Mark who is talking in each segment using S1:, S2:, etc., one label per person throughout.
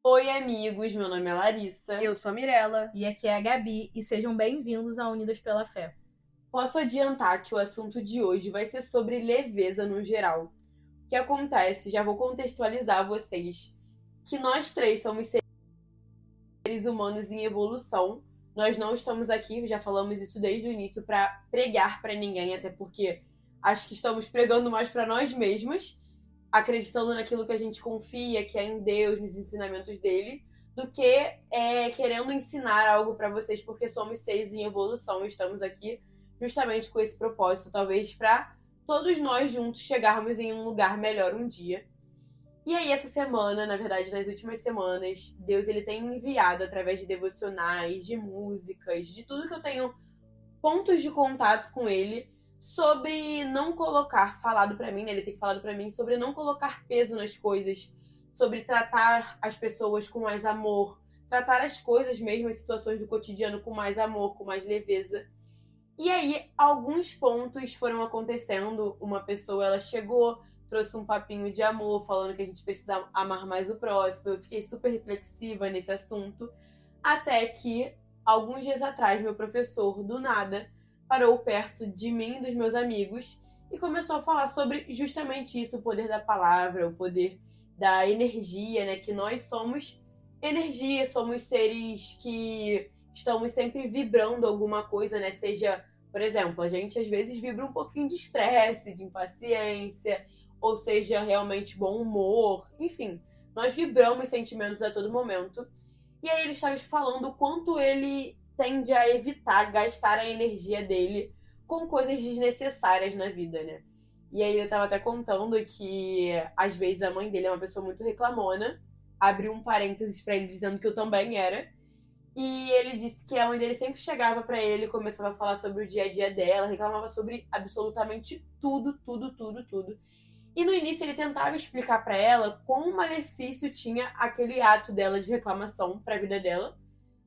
S1: Oi, amigos, meu nome é Larissa.
S2: Eu sou a Mirella.
S3: E aqui é a Gabi, e sejam bem-vindos a Unidas pela Fé.
S1: Posso adiantar que o assunto de hoje vai ser sobre leveza no geral. O que acontece? Já vou contextualizar vocês que nós três somos seres humanos em evolução. Nós não estamos aqui, já falamos isso desde o início, para pregar para ninguém, até porque acho que estamos pregando mais para nós mesmos, acreditando naquilo que a gente confia, que é em Deus, nos ensinamentos dele, do que querendo ensinar algo para vocês, porque somos seres em evolução e estamos aqui justamente com esse propósito, talvez para todos nós juntos chegarmos em um lugar melhor um dia. E aí, essa semana, na verdade, nas últimas semanas, Deus ele tem me enviado através de devocionais, de músicas, de tudo que eu tenho pontos de contato com ele, sobre não colocar, falado pra mim, né? Ele tem falado pra mim sobre não colocar peso nas coisas, sobre tratar as pessoas com mais amor, tratar as coisas mesmo, as situações do cotidiano com mais amor, com mais leveza. E aí, alguns pontos foram acontecendo. Uma pessoa, ela chegou, trouxe um papinho de amor, falando que a gente precisa amar mais o próximo. Eu fiquei super reflexiva nesse assunto, até que, alguns dias atrás, meu professor, do nada, parou perto de mim e dos meus amigos e começou a falar sobre justamente isso, o poder da palavra, o poder da energia, né? Que nós somos energia, somos seres que estamos sempre vibrando alguma coisa, né? Seja, por exemplo, a gente às vezes vibra um pouquinho de estresse, de impaciência, ou seja, realmente bom humor, enfim. Nós vibramos sentimentos a todo momento. E aí ele estava falando o quanto ele tende a evitar gastar a energia dele com coisas desnecessárias na vida, né? E aí ele estava até contando que às vezes a mãe dele é uma pessoa muito reclamona. Abriu um parênteses pra ele dizendo que eu também era. E ele disse que a mãe dele sempre chegava pra ele, começava a falar sobre o dia a dia dela, reclamava sobre absolutamente tudo, tudo, tudo, tudo. E no início ele tentava explicar pra ela quão malefício tinha aquele ato dela de reclamação pra vida dela,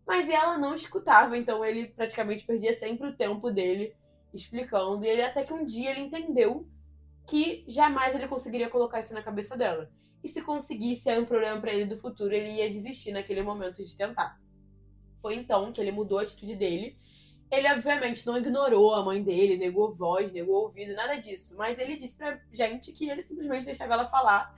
S1: mas ela não escutava, então ele praticamente perdia sempre o tempo dele explicando. E ele até que um dia ele entendeu que jamais ele conseguiria colocar isso na cabeça dela. E se conseguisse, era um problema pra ele do futuro, ele ia desistir naquele momento de tentar. Foi então que ele mudou a atitude dele. Ele, obviamente, não ignorou a mãe dele, negou voz, negou ouvido, nada disso. Mas ele disse pra gente que ele simplesmente deixava ela falar.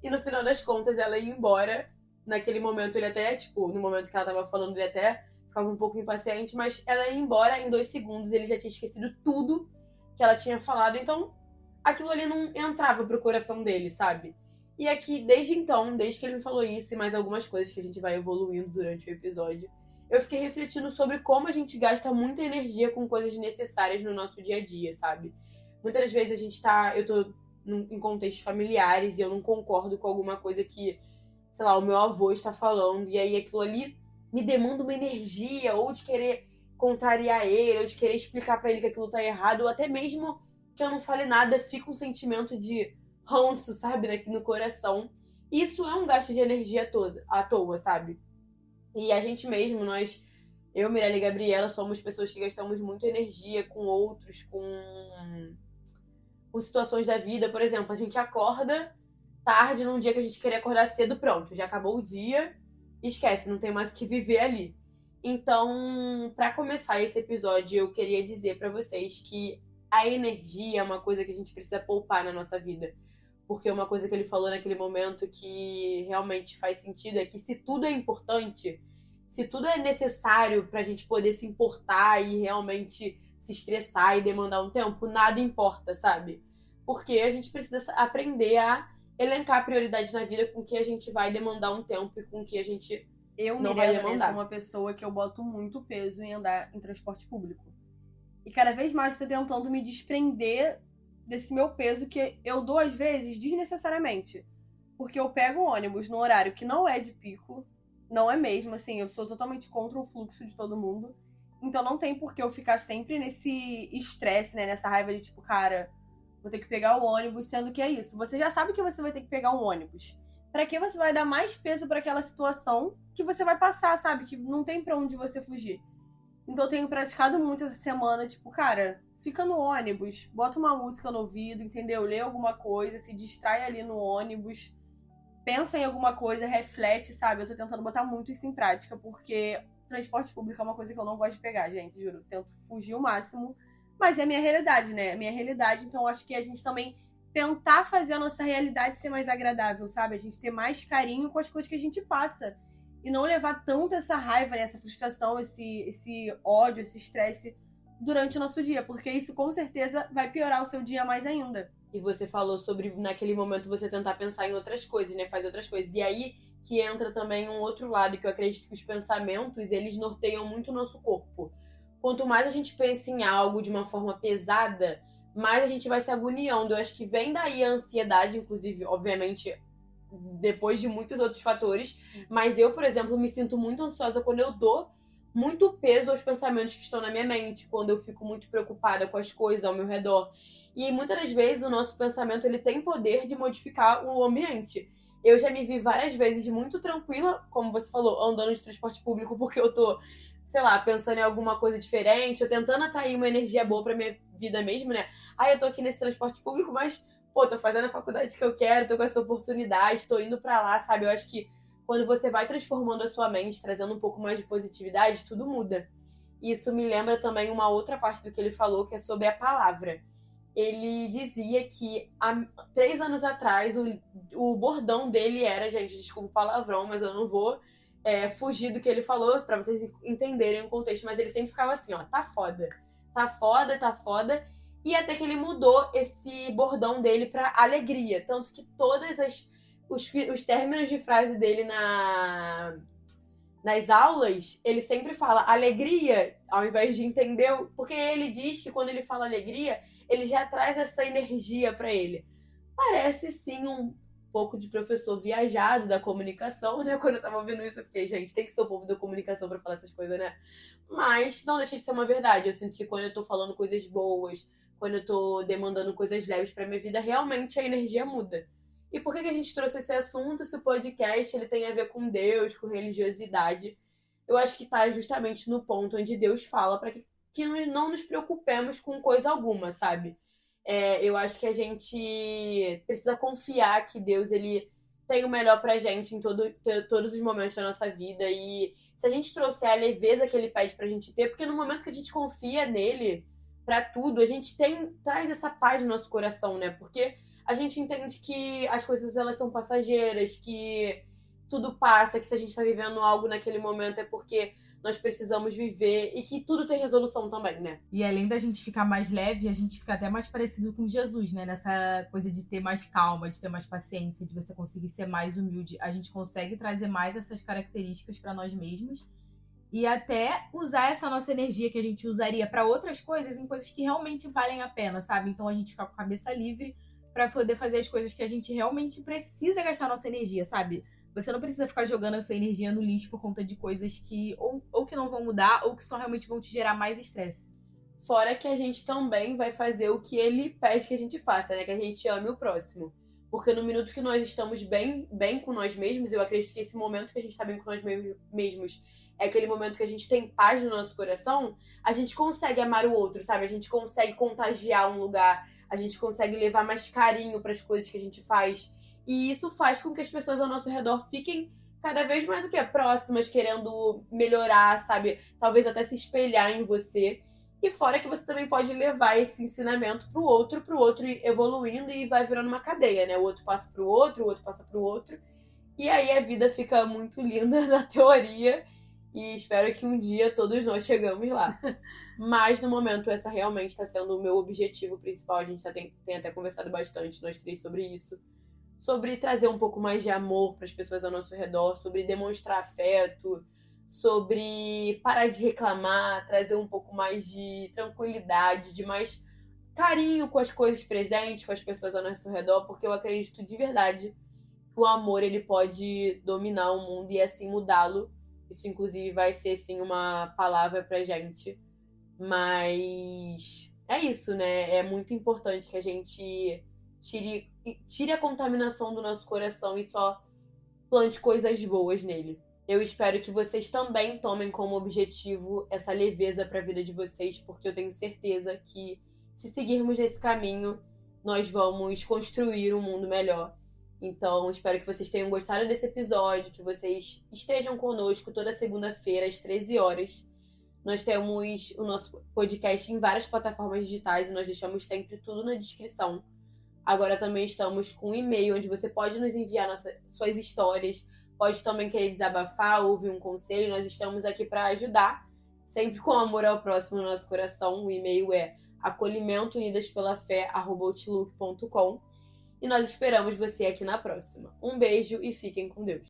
S1: E no final das contas, ela ia embora. Naquele momento, ele até, tipo, no momento que ela tava falando, ele até ficava um pouco impaciente. Mas ela ia embora em 2 segundos. Ele já tinha esquecido tudo que ela tinha falado. Então, aquilo ali não entrava pro coração dele, sabe? E aqui, desde então, desde que ele me falou isso e mais algumas coisas que a gente vai evoluindo durante o episódio, eu fiquei refletindo sobre como a gente gasta muita energia com coisas desnecessárias no nosso dia a dia, sabe? Muitas das vezes a gente tá... Eu tô em contextos familiares e eu não concordo com alguma coisa que, sei lá, o meu avô está falando. E aí aquilo ali me demanda uma energia, ou de querer contrariar ele, ou de querer explicar pra ele que aquilo tá errado, ou até mesmo que eu não fale nada, fica um sentimento de ranço, sabe, aqui no coração. Isso é um gasto de energia toda, à toa, sabe? E a gente mesmo, eu, Mirella e Gabriela, somos pessoas que gastamos muita energia com outros, com situações da vida. Por exemplo, a gente acorda tarde num dia que a gente queria acordar cedo, pronto, já acabou o dia, esquece, não tem mais o que viver ali. Então, pra começar esse episódio, eu queria dizer pra vocês que a energia é uma coisa que a gente precisa poupar na nossa vida. Porque uma coisa que ele falou naquele momento que realmente faz sentido é que se tudo é importante, se tudo é necessário pra gente poder se importar e realmente se estressar e demandar um tempo, nada importa, sabe? Porque a gente precisa aprender a elencar prioridades na vida com que a gente vai demandar um tempo e com que a gente
S2: Eu,
S1: não vai
S2: Mirella, né,
S1: demandar.
S2: sou uma pessoa que eu boto muito peso em andar em transporte público. E cada vez mais eu tô tentando me desprender desse meu peso que eu dou, às vezes, desnecessariamente. Porque eu pego um ônibus no horário que não é de pico, não é mesmo, assim, eu sou totalmente contra o fluxo de todo mundo. Então não tem por que eu ficar sempre nesse estresse, né, nessa raiva de tipo, cara, vou ter que pegar o ônibus, sendo que é isso. Você já sabe que você vai ter que pegar um ônibus. Pra que você vai dar mais peso pra aquela situação que você vai passar, sabe? Que não tem pra onde você fugir. Então eu tenho praticado muito essa semana, tipo, cara, fica no ônibus, bota uma música no ouvido, entendeu? Lê alguma coisa, se distrai ali no ônibus. pensa em alguma coisa, reflete, sabe? Eu tô tentando botar muito isso em prática, porque transporte público é uma coisa que eu não gosto de pegar, gente, juro. Eu tento fugir o máximo, mas é a minha realidade, né? É a minha realidade, então eu acho que a gente também tentar fazer a nossa realidade ser mais agradável, sabe? A gente ter mais carinho com as coisas que a gente passa. E não levar tanto essa raiva, né? Essa frustração, esse ódio, esse estresse durante o nosso dia, porque isso com certeza vai piorar o seu dia mais ainda.
S1: E você falou sobre, naquele momento, você tentar pensar em outras coisas, né? Fazer outras coisas. E aí que entra também um outro lado, que eu acredito que os pensamentos, eles norteiam muito o nosso corpo. Quanto mais a gente pensa em algo de uma forma pesada, mais a gente vai se agoniando. Eu acho que vem daí a ansiedade, inclusive, obviamente, depois de muitos outros fatores. Mas eu, por exemplo, me sinto muito ansiosa quando eu dou muito peso aos pensamentos que estão na minha mente, quando eu fico muito preocupada com as coisas ao meu redor. E muitas das vezes o nosso pensamento ele tem poder de modificar o ambiente. Eu já me vi várias vezes muito tranquila, como você falou, andando de transporte público, porque eu tô, sei lá, pensando em alguma coisa diferente, ou tentando atrair uma energia boa pra minha vida mesmo, né? Ah, eu tô aqui nesse transporte público, mas, pô, tô fazendo a faculdade que eu quero, tô com essa oportunidade, tô indo pra lá, sabe? Eu acho que quando você vai transformando a sua mente, trazendo um pouco mais de positividade, tudo muda. Isso me lembra também uma outra parte do que ele falou, que é sobre a palavra. Ele dizia que há 3 anos atrás o bordão dele era, gente, desculpa o palavrão, mas eu não vou fugir do que ele falou pra vocês entenderem o contexto, mas ele sempre ficava assim, ó, tá foda, tá foda, tá foda. E até que ele mudou esse bordão dele pra alegria, tanto que os términos de frase dele nas aulas, ele sempre fala alegria, ao invés de entender, porque ele diz que quando ele fala alegria, ele já traz essa energia pra ele. Parece sim um pouco de professor viajado da comunicação, né? Quando eu tava ouvindo isso, eu fiquei, gente, tem que ser o povo da comunicação pra falar essas coisas, né? Mas não deixa de ser uma verdade. Eu sinto que quando eu tô falando coisas boas, quando eu tô demandando coisas leves pra minha vida, realmente a energia muda. E por que a gente trouxe esse assunto? Se o podcast ele tem a ver com Deus, com religiosidade, eu acho que tá justamente no ponto onde Deus fala para que não nos preocupemos com coisa alguma, sabe? Eu acho que a gente precisa confiar que Deus ele tem o melhor pra gente em todos os momentos da nossa vida. E se a gente trouxer a leveza que ele pede pra gente ter, porque no momento que a gente confia nele pra tudo, a gente traz essa paz no nosso coração, né? Porque a gente entende que as coisas elas são passageiras, que tudo passa, que se a gente tá vivendo algo naquele momento é porque nós precisamos viver e que tudo tem resolução também, né?
S3: E além da gente ficar mais leve, a gente fica até mais parecido com Jesus, né? Nessa coisa de ter mais calma, de ter mais paciência, de você conseguir ser mais humilde. A gente consegue trazer mais essas características pra nós mesmos e até usar essa nossa energia que a gente usaria pra outras coisas em coisas que realmente valem a pena, sabe? Então a gente fica com a cabeça livre pra poder fazer as coisas que a gente realmente precisa gastar nossa energia, sabe? Você não precisa ficar jogando a sua energia no lixo por conta de coisas que ou que não vão mudar ou que só realmente vão te gerar mais estresse.
S1: Fora que a gente também vai fazer o que ele pede que a gente faça, né? Que a gente ame o próximo. Porque no minuto que nós estamos bem com nós mesmos, eu acredito que esse momento que a gente está bem com nós mesmos é aquele momento que a gente tem paz no nosso coração, a gente consegue amar o outro, sabe? A gente consegue contagiar um lugar, a gente consegue levar mais carinho para as coisas que a gente faz. E isso faz com que as pessoas ao nosso redor fiquem cada vez mais o quê? Próximas, querendo melhorar, sabe? Talvez até se espelhar em você. E fora que você também pode levar esse ensinamento pro outro ir evoluindo e vai virando uma cadeia, né? O outro passa pro outro, o outro passa pro outro. E aí a vida fica muito linda na teoria. E espero que um dia todos nós chegamos lá. Mas no momento essa realmente está sendo o meu objetivo principal. A gente já tem até conversado bastante, nós três, sobre isso. Sobre trazer um pouco mais de amor para as pessoas ao nosso redor, sobre demonstrar afeto, sobre parar de reclamar, trazer um pouco mais de tranquilidade, de mais carinho com as coisas presentes, com as pessoas ao nosso redor, porque eu acredito de verdade que o amor ele pode dominar o mundo e assim mudá-lo. Isso inclusive vai ser sim uma palavra pra gente, mas é isso, né? É muito importante que a gente tire a contaminação do nosso coração e só plante coisas boas nele. Eu espero que vocês também tomem como objetivo essa leveza para a vida de vocês, porque eu tenho certeza que se seguirmos nesse caminho, nós vamos construir um mundo melhor. Então, espero que vocês tenham gostado desse episódio, que vocês estejam conosco toda segunda-feira, às 13 horas. Nós temos o nosso podcast em várias plataformas digitais e nós deixamos sempre tudo na descrição. Agora também estamos com um e-mail onde você pode nos enviar suas histórias, pode também querer desabafar, ouvir um conselho. Nós estamos aqui para ajudar, sempre com amor ao próximo no nosso coração. O e-mail é acolhimentounidasPelaFé@outlook.com. E nós esperamos você aqui na próxima. Um beijo e fiquem com Deus.